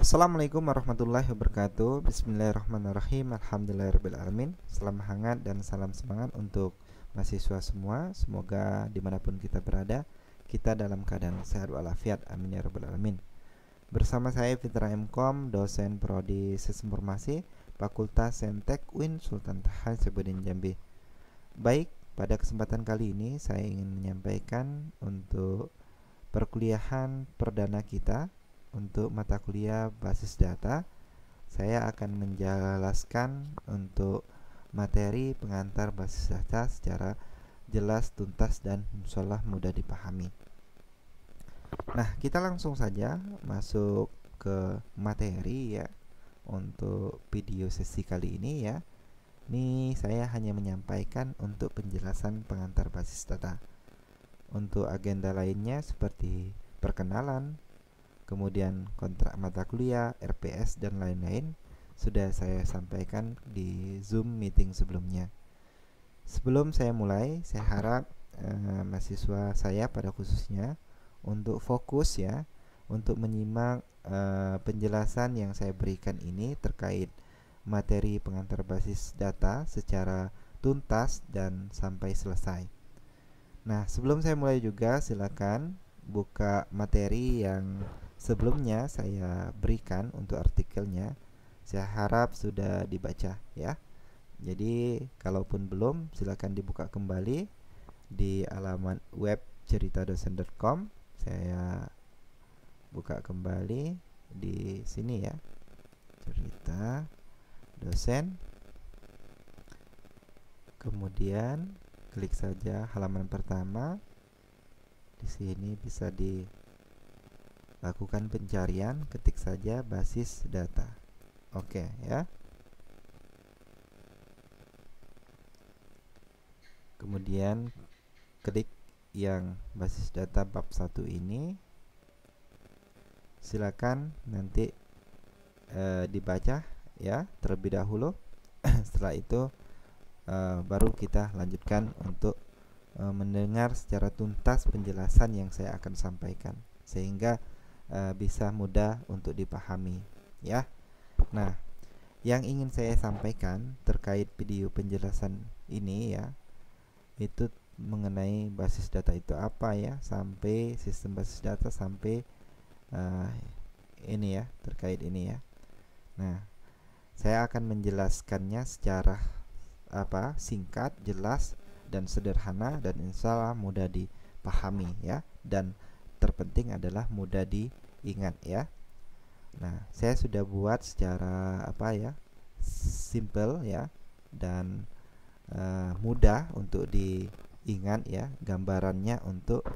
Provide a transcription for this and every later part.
Assalamualaikum warahmatullahi wabarakatuh. Bismillahirrahmanirrahim. Alhamdulillahirrahmanirrahim. Salam hangat dan salam semangat untuk mahasiswa semua. Semoga dimanapun kita berada, kita dalam keadaan sehat walafiat. Amin ya rabbal alamin. Bersama saya Fitra Mkom, dosen Prodi Sistem Informasi, Fakultas Saintek UIN Sultan Taha Hasanuddin Jambi. Baik, pada kesempatan kali ini saya ingin menyampaikan untuk perkuliahan perdana kita untuk mata kuliah basis data. Saya akan menjelaskan untuk materi pengantar basis data secara jelas, tuntas, dan insyaallah mudah dipahami. Nah, kita langsung saja masuk ke materi ya untuk video sesi kali ini ya. Ini saya hanya menyampaikan untuk penjelasan pengantar basis data. Untuk agenda lainnya seperti perkenalan, kemudian kontrak mata kuliah, RPS, dan lain-lain sudah saya sampaikan di Zoom meeting sebelumnya. Sebelum saya mulai, saya harap mahasiswa saya pada khususnya untuk fokus ya, untuk menyimak penjelasan yang saya berikan ini terkait materi pengantar basis data secara tuntas dan sampai selesai. Nah, sebelum saya mulai juga silakan buka materi yang sebelumnya saya berikan untuk artikelnya. Saya harap sudah dibaca ya. Jadi kalaupun belum, silakan dibuka kembali di alamat web ceritadosen.com. Saya buka kembali di sini ya. Cerita dosen. Kemudian klik saja halaman pertama. Di sini bisa dilakukan pencarian, ketik saja basis data. Oke ya. Kemudian klik yang basis data bab 1 ini. Silakan nanti dibaca ya terlebih dahulu. Setelah itu baru kita lanjutkan untuk mendengar secara tuntas penjelasan yang saya akan sampaikan sehingga bisa mudah untuk dipahami ya. Nah, yang ingin saya sampaikan terkait video penjelasan ini ya, itu mengenai basis data itu apa ya, sampai sistem basis data sampai ini ya, terkait ini ya. Nah, saya akan menjelaskannya secara singkat, jelas, dan sederhana, dan insyaallah mudah dipahami ya, dan terpenting adalah mudah diingat ya. Nah, saya sudah buat secara simple ya, dan mudah untuk diingat ya gambarannya untuk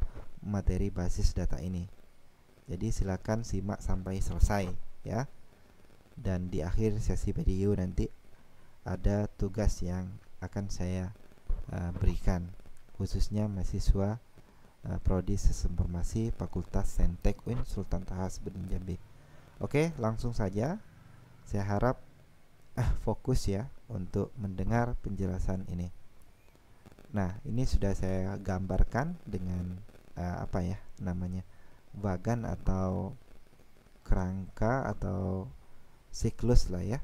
materi basis data ini. Jadi silakan simak sampai selesai ya. Dan di akhir sesi video nanti ada tugas yang akan saya berikan khususnya mahasiswa Prodi Sistem Informasi Fakultas Saintek UIN Sultan Taha Hasanuddin Jambi. Oke, langsung saja. Saya harap fokus ya untuk mendengar penjelasan ini. Nah, ini sudah saya gambarkan dengan bagan atau kerangka atau siklus lah ya,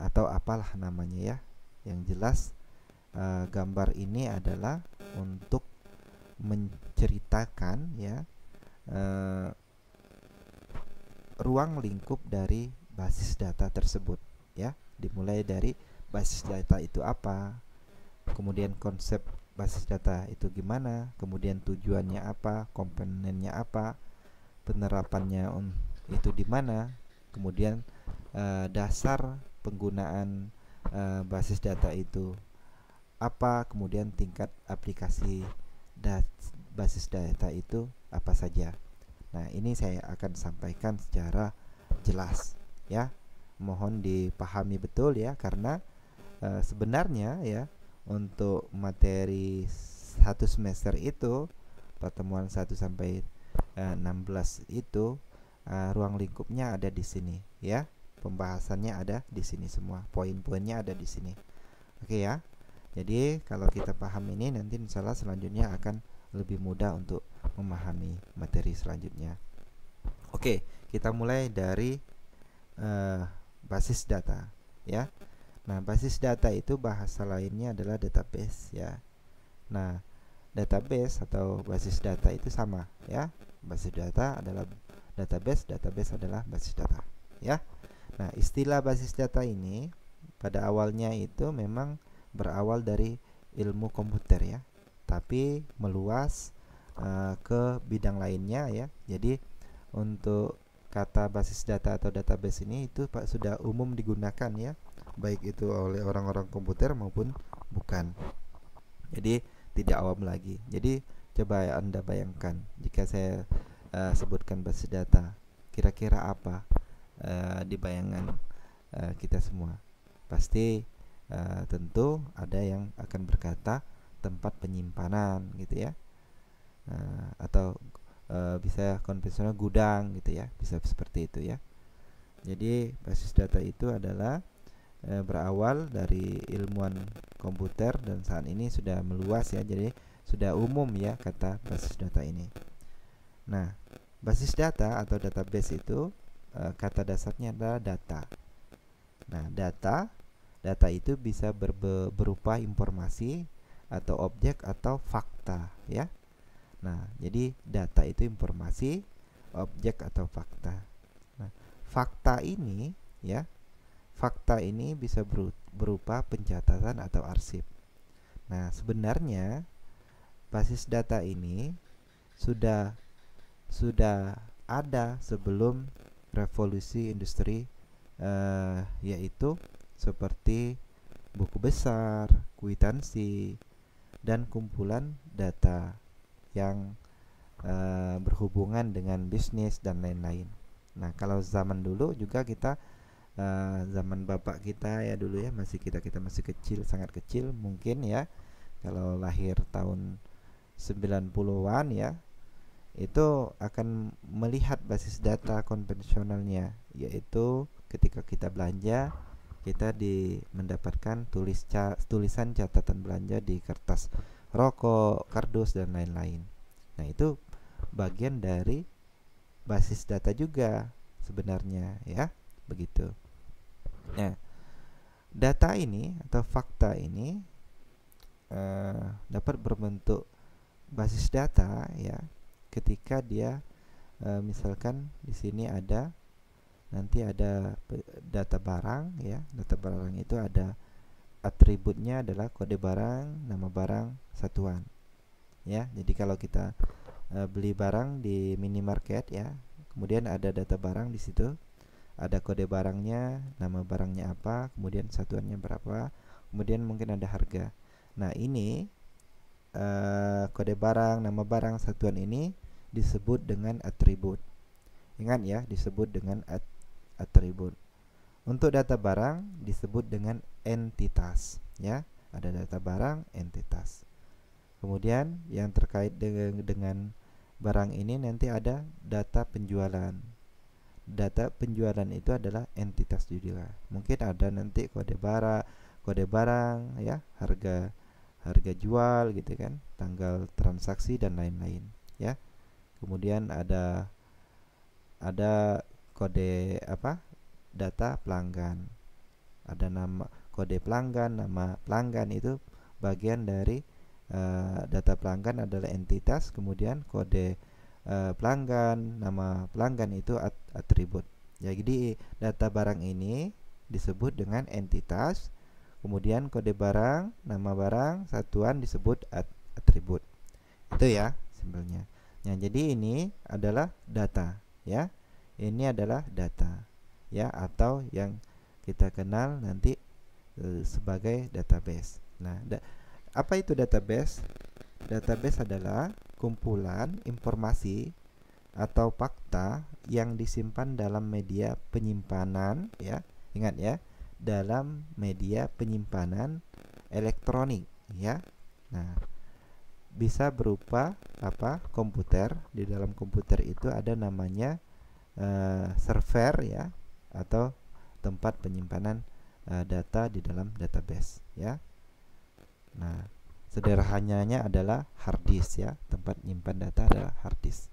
atau apalah namanya ya. Yang jelas gambar ini adalah untuk menceritakan ya ruang lingkup dari basis data tersebut ya. Dimulai dari basis data itu apa, kemudian konsep basis data itu gimana, kemudian tujuannya apa, komponennya apa, penerapannya itu di mana, kemudian dasar penggunaan basis data itu apa, kemudian tingkat aplikasi basis data itu apa saja. Nah, ini saya akan sampaikan secara jelas ya. Mohon dipahami betul ya, karena sebenarnya ya untuk materi satu semester itu, pertemuan 1 sampai 16 itu ruang lingkupnya ada di sini ya. Pembahasannya ada di sini semua, poin-poinnya ada di sini. Oke ya. Jadi kalau kita paham ini, nanti insyaallah selanjutnya akan lebih mudah untuk memahami materi selanjutnya. Oke, kita mulai dari basis data ya. Nah, basis data itu bahasa lainnya adalah database ya. Nah, database atau basis data itu sama ya. Basis data adalah database, database adalah basis data ya. Nah, istilah basis data ini pada awalnya itu memang berawal dari ilmu komputer ya, tapi meluas ke bidang lainnya ya. Jadi untuk kata basis data atau database ini itu Pak sudah umum digunakan ya, baik itu oleh orang-orang komputer maupun bukan. Jadi tidak awam lagi. Jadi coba Anda bayangkan jika saya sebutkan basis data, kira-kira apa di bayangan kita semua? Pasti tentu ada yang akan berkata tempat penyimpanan gitu ya, atau bisa konvensional gudang gitu ya, bisa seperti itu ya. Jadi basis data itu adalah berawal dari ilmuwan komputer dan saat ini sudah meluas ya, jadi sudah umum ya kata basis data ini. Nah, basis data atau database itu kata dasarnya adalah data. Nah, data itu bisa berupa informasi atau objek atau fakta ya. Nah, jadi data itu informasi, objek atau fakta. Nah, fakta ini ya, fakta ini bisa berupa pencatatan atau arsip. Nah, sebenarnya basis data ini sudah ada sebelum revolusi industri, yaitu seperti buku besar, kwitansi, dan kumpulan data yang berhubungan dengan bisnis dan lain-lain. Nah, kalau zaman dulu juga kita zaman bapak kita ya dulu ya, kita masih kecil, sangat kecil mungkin ya. Kalau lahir tahun 90-an ya, itu akan melihat basis data konvensionalnya, yaitu ketika kita belanja, kita mendapatkan tulisan catatan belanja di kertas rokok, kardus dan lain-lain. Nah, itu bagian dari basis data juga sebenarnya ya, begitu. Nah, data ini atau fakta ini dapat berbentuk basis data ya ketika dia misalkan di sini nanti ada data barang ya. Data barang itu ada atributnya adalah kode barang, nama barang, satuan ya. Jadi kalau kita beli barang di minimarket ya, kemudian ada data barang di situ, ada kode barangnya, nama barangnya apa, kemudian satuannya berapa, kemudian mungkin ada harga. Nah, ini kode barang, nama barang, satuan ini disebut dengan atribut. Ingat ya, disebut dengan atribut. Untuk data barang disebut dengan entitas ya. Ada data barang, entitas. Kemudian yang terkait dengan barang ini nanti ada data penjualan. Data penjualan itu adalah entitas juga. Mungkin ada nanti kode barang ya, harga jual gitu kan, tanggal transaksi dan lain-lain ya. Kemudian ada kode data pelanggan. Ada nama kode pelanggan, nama pelanggan, itu bagian dari data pelanggan adalah entitas, kemudian kode pelanggan, nama pelanggan itu atribut. Jadi data barang ini disebut dengan entitas, kemudian kode barang, nama barang, satuan disebut atribut. Itu ya simpelnya. Nah, jadi ini adalah data ya. Ini adalah data ya, atau yang kita kenal nanti sebagai database. Nah, apa itu database? Database adalah kumpulan informasi atau fakta yang disimpan dalam media penyimpanan ya. Ingat ya, dalam media penyimpanan elektronik ya. Nah, bisa berupa komputer. Di dalam komputer itu ada namanya server ya, atau tempat penyimpanan data di dalam database ya. Nah, sederhananya adalah hard disk ya. Tempat menyimpan data adalah hard disk.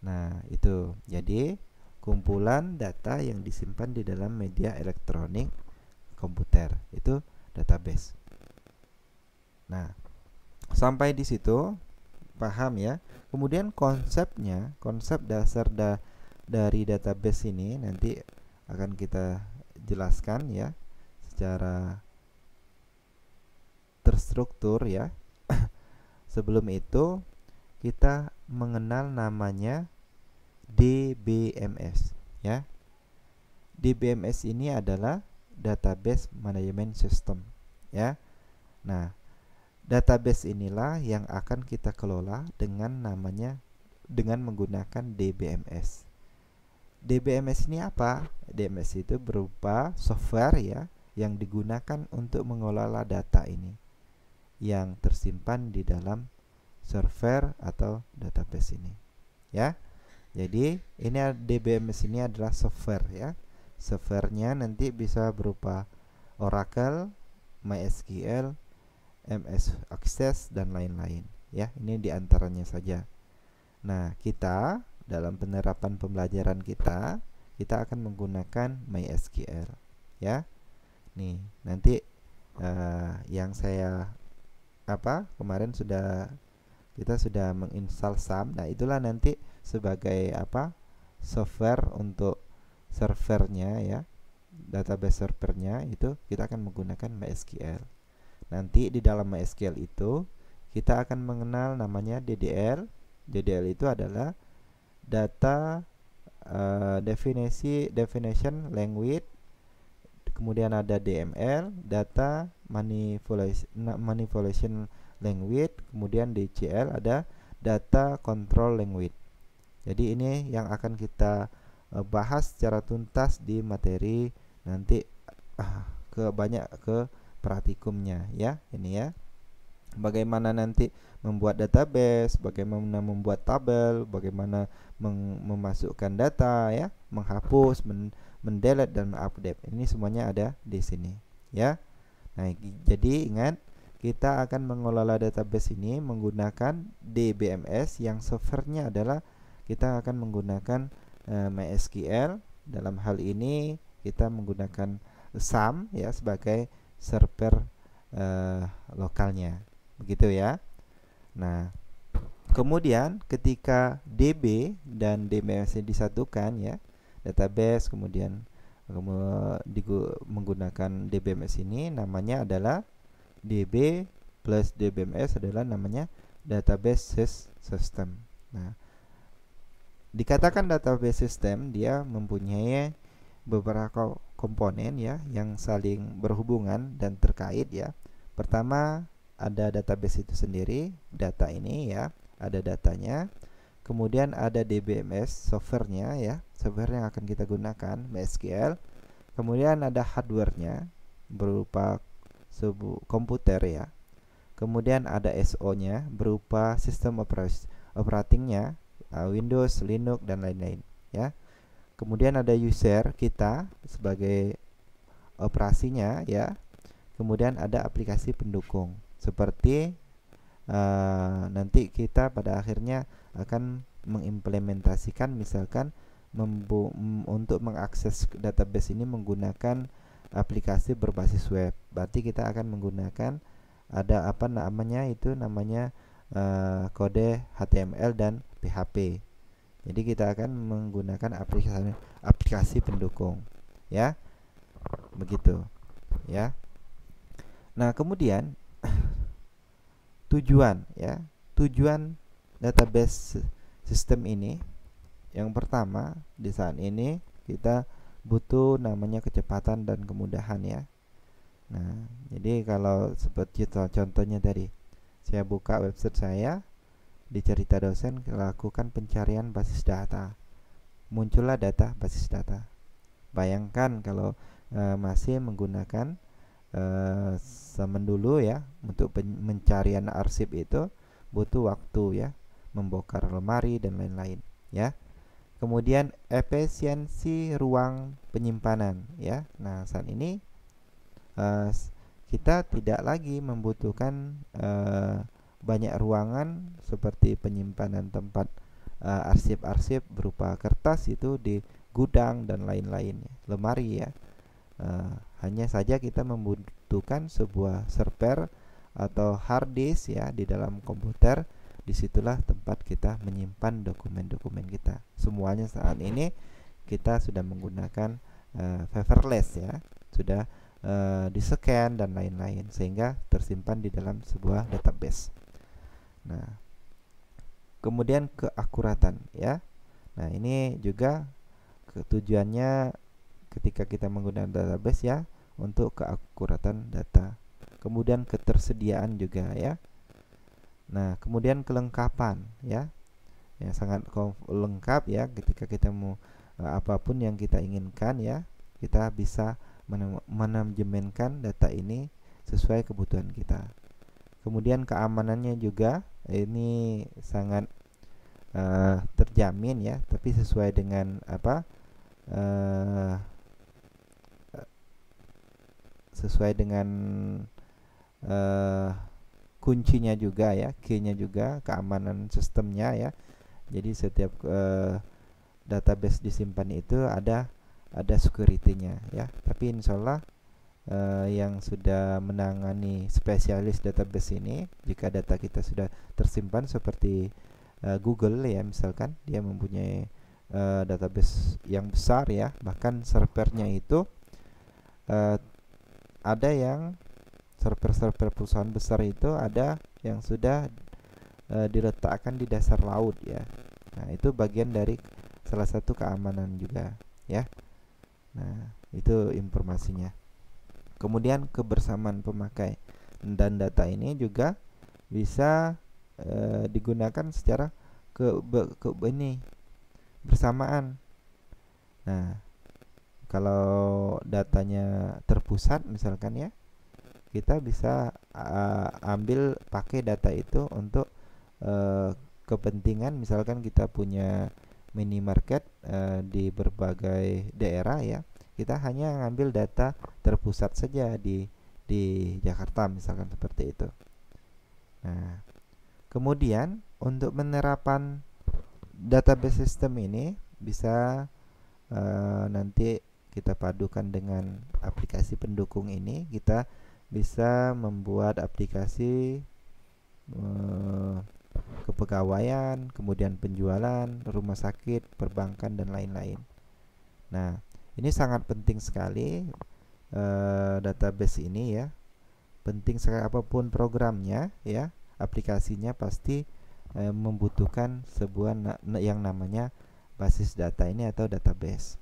Nah, itu. Jadi kumpulan data yang disimpan di dalam media elektronik komputer, itu database. Nah, sampai di situ paham ya. Kemudian konsepnya, konsep dasar dari database ini nanti akan kita jelaskan ya secara terstruktur ya. Sebelum itu kita mengenal namanya DBMS ya. DBMS ini adalah Database Management System ya. Nah, database inilah yang akan kita kelola dengan menggunakan DBMS. DBMS ini apa? DBMS itu berupa software ya yang digunakan untuk mengelola data ini yang tersimpan di dalam server atau database ini ya. Jadi ini DBMS ini adalah software ya. Softwarenya nanti bisa berupa Oracle, MySQL, MS Access dan lain-lain ya. Ini diantaranya saja. Nah, kita dalam penerapan pembelajaran kita akan menggunakan MySQL ya. Nih, nanti yang saya kemarin kita sudah menginstal SAM. Nah, itulah nanti sebagai software untuk servernya ya, database servernya itu kita akan menggunakan MySQL. Nanti di dalam MySQL itu kita akan mengenal namanya DDL. DDL itu adalah data definition language. Kemudian ada DML, data manipulation language. Kemudian DCL ada data control language. Jadi ini yang akan kita bahas secara tuntas di materi nanti ke praktikumnya ya. Ini ya, bagaimana nanti membuat database, bagaimana membuat tabel, bagaimana memasukkan data ya, menghapus, mendelete dan mengupdate. Ini semuanya ada di sini ya. Nah, jadi ingat, kita akan mengelola database ini menggunakan DBMS yang softwarenya adalah kita akan menggunakan MySQL. Dalam hal ini kita menggunakan SAM ya sebagai server lokalnya, begitu ya. Nah, kemudian ketika DB dan DBMS disatukan ya, database kemudian menggunakan DBMS ini, namanya adalah DB plus DBMS adalah namanya database system. Nah, dikatakan database system, dia mempunyai beberapa komponen ya yang saling berhubungan dan terkait ya. Pertama, ada database itu sendiri, data ini ya, ada datanya. Kemudian ada DBMS softwarenya ya, software yang akan kita gunakan MySQL. Kemudian ada hardwarenya berupa komputer ya. Kemudian ada SO-nya berupa sistem operatingnya, Windows, Linux dan lain-lain ya. Kemudian ada user kita sebagai operasinya ya. Kemudian ada aplikasi pendukung seperti nanti kita pada akhirnya akan mengimplementasikan, misalkan untuk mengakses database ini menggunakan aplikasi berbasis web. Berarti kita akan menggunakan ada namanya kode HTML dan PHP. Jadi kita akan menggunakan aplikasi pendukung ya. Begitu ya. Nah, kemudian tujuan database sistem ini, yang pertama di saat ini kita butuh namanya kecepatan dan kemudahan ya. Nah, jadi kalau seperti contohnya tadi, saya buka website saya, di cerita dosen lakukan pencarian basis data, muncullah data basis data. Bayangkan kalau masih menggunakan zaman dulu ya, untuk pencarian arsip itu butuh waktu ya, membongkar lemari dan lain-lain ya. Kemudian efisiensi ruang penyimpanan ya. Nah, saat ini kita tidak lagi membutuhkan banyak ruangan seperti penyimpanan tempat arsip-arsip berupa kertas itu gudang dan lain-lain, lemari ya. Hanya saja kita membutuhkan sebuah server atau hard disk ya di dalam komputer. Disitulah tempat kita menyimpan dokumen-dokumen kita. Semuanya saat ini kita sudah menggunakan paperless ya, sudah di-scan dan lain-lain, sehingga tersimpan di dalam sebuah database. Nah, kemudian keakuratan ya. Nah, ini juga tujuannya ketika kita menggunakan database ya, untuk keakuratan data. Kemudian ketersediaan juga ya. Nah, kemudian kelengkapan ya. Yang sangat lengkap ya, ketika kita mau apapun yang kita inginkan ya, kita bisa manajemenkan data ini sesuai kebutuhan kita. Kemudian keamanannya juga ini sangat terjamin ya, tapi sesuai dengan sesuai dengan kuncinya juga ya, key-nya juga, keamanan sistemnya ya. Jadi setiap database disimpan itu ada security-nya ya. Tapi insyaallah yang sudah menangani spesialis database ini, jika data kita sudah tersimpan seperti Google ya, misalkan dia mempunyai database yang besar ya, bahkan servernya itu ada yang server-server perusahaan besar itu ada yang sudah diletakkan di dasar laut ya. Nah, itu bagian dari salah satu keamanan juga ya. Nah, itu informasinya. Kemudian kebersamaan pemakai, dan data ini juga bisa digunakan secara bersamaan. Nah, kalau datanya terpusat misalkan ya, kita bisa ambil pakai data itu untuk kepentingan, misalkan kita punya minimarket di berbagai daerah ya, kita hanya ngambil data terpusat saja di Jakarta misalkan, seperti itu. Nah, kemudian untuk menerapkan database system ini bisa nanti kita padukan dengan aplikasi pendukung ini. Kita bisa membuat aplikasi kepegawaian, kemudian penjualan, rumah sakit, perbankan dan lain-lain. Nah, ini sangat penting sekali database ini ya. Penting sekali, apapun programnya ya, aplikasinya pasti membutuhkan sebuah yang namanya basis data ini atau database.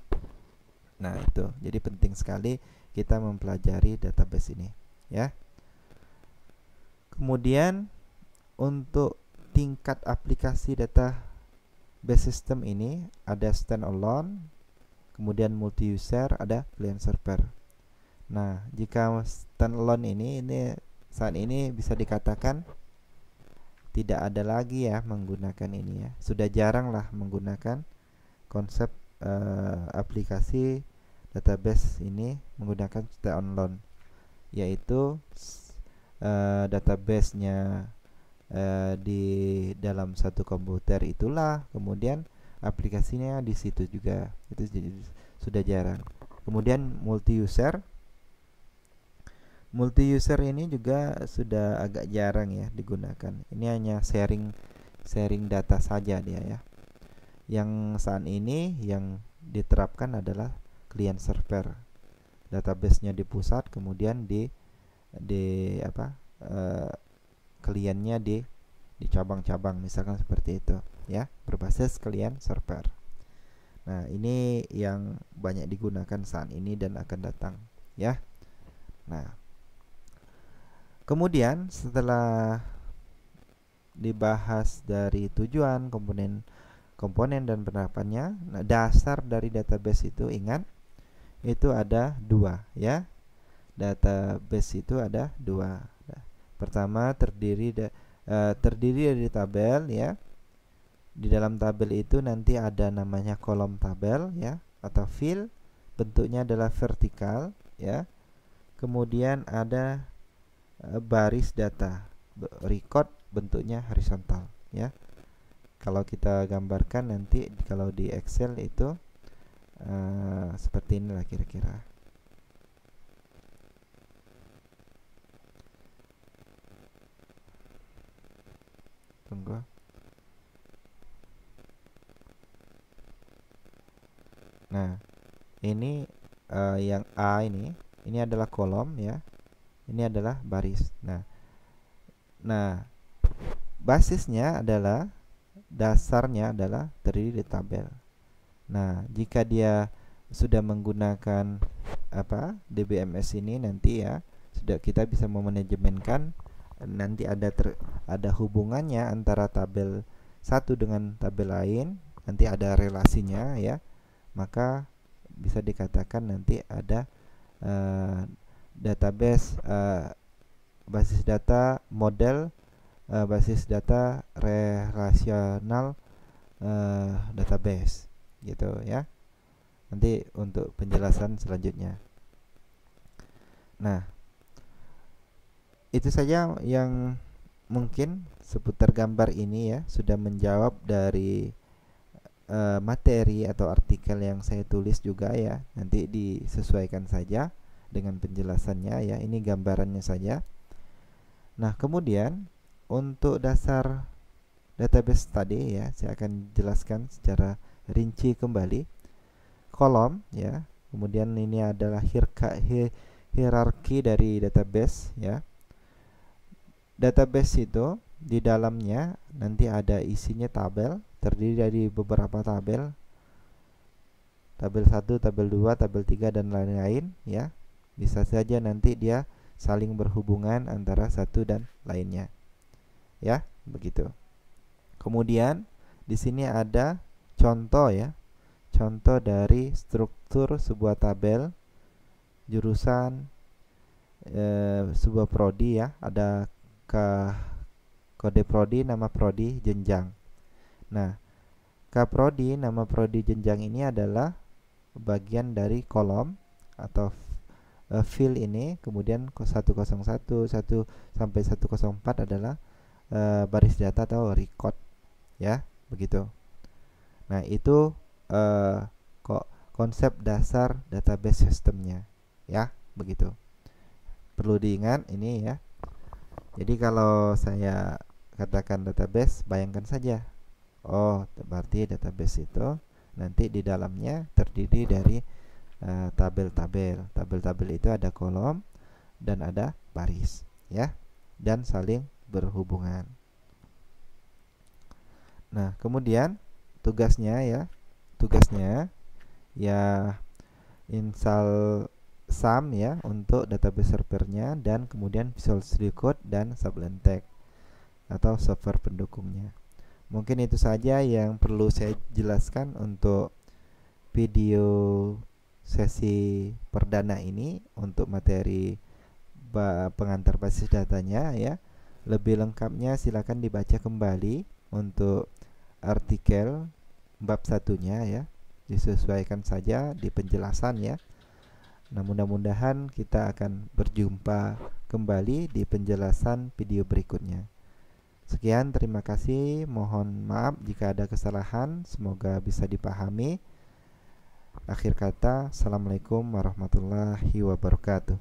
Nah, itu. Jadi penting sekali kita mempelajari database ini ya. Kemudian untuk tingkat aplikasi database system ini ada standalone, kemudian multi user, ada client server. Nah, jika standalone ini saat ini bisa dikatakan tidak ada lagi ya menggunakan ini ya. Sudah jarang lah menggunakan konsep aplikasi database ini menggunakan standalone, yaitu database-nya di dalam satu komputer itulah, kemudian aplikasinya di situ juga. Itu jadi sudah jarang. Kemudian multi user ini juga sudah agak jarang ya digunakan. Ini hanya sharing data saja dia ya. Yang saat ini yang diterapkan adalah client server. Database-nya di pusat, kemudian kliennya di cabang-cabang, misalkan seperti itu ya, berbasis client server. Nah, ini yang banyak digunakan saat ini dan akan datang ya. Nah, kemudian setelah dibahas dari tujuan, komponen dan penerapannya, nah, dasar dari database itu, ingat, itu ada dua ya. Database itu ada dua. Pertama terdiri dari tabel ya. Di dalam tabel itu nanti ada namanya kolom tabel ya, atau field, bentuknya adalah vertikal ya. Kemudian ada baris data, record, bentuknya horizontal ya. Kalau kita gambarkan nanti kalau di Excel itu Seperti inilah kira-kira. Tunggu. Nah, ini yang A ini adalah kolom ya. Ini adalah baris. Nah, basisnya adalah dasarnya adalah terdiri di tabel. Nah, jika dia sudah menggunakan DBMS ini nanti ya, sudah kita bisa memanajemenkan nanti ada hubungannya antara tabel satu dengan tabel lain, nanti ada relasinya ya. Maka bisa dikatakan nanti ada database basis data model basis data relasional database gitu ya. Nanti untuk penjelasan selanjutnya. Nah, itu saja yang mungkin seputar gambar ini ya, sudah menjawab dari materi atau artikel yang saya tulis juga ya. Nanti disesuaikan saja dengan penjelasannya ya. Ini gambarannya saja. Nah, kemudian untuk dasar database tadi ya, saya akan jelaskan secara rinci kembali. Kolom ya. Kemudian ini adalah hierarki dari database ya. Database itu di dalamnya nanti ada isinya tabel, terdiri dari beberapa tabel. Tabel 1, tabel 2, tabel 3 dan lain-lain ya. Bisa saja nanti dia saling berhubungan antara satu dan lainnya. Ya, begitu. Kemudian di sini ada contoh ya. Contoh dari struktur sebuah tabel, jurusan, sebuah prodi ya. Ada kode prodi, nama prodi, jenjang. Nah, K-prodi, nama prodi, jenjang ini adalah bagian dari kolom atau field ini. Kemudian 101 sampai 104 adalah baris data atau record ya, begitu. Nah, itu konsep dasar database sistemnya ya, begitu. Perlu diingat ini ya. Jadi kalau saya katakan database, bayangkan saja, oh berarti database itu nanti di dalamnya terdiri dari tabel-tabel. Tabel-tabel itu ada kolom dan ada baris ya, dan saling berhubungan. Nah, kemudian tugasnya ya install SAM ya untuk database servernya, dan kemudian Visual Studio Code dan Sublime Text atau software pendukungnya. Mungkin itu saja yang perlu saya jelaskan untuk video sesi perdana ini untuk materi pengantar basis datanya ya. Lebih lengkapnya silakan dibaca kembali untuk artikel bab satunya ya. Disesuaikan saja di penjelasan ya. Nah, mudah-mudahan kita akan berjumpa kembali di penjelasan video berikutnya. Sekian, terima kasih. Mohon maaf jika ada kesalahan. Semoga bisa dipahami. Akhir kata, Assalamualaikum warahmatullahi wabarakatuh.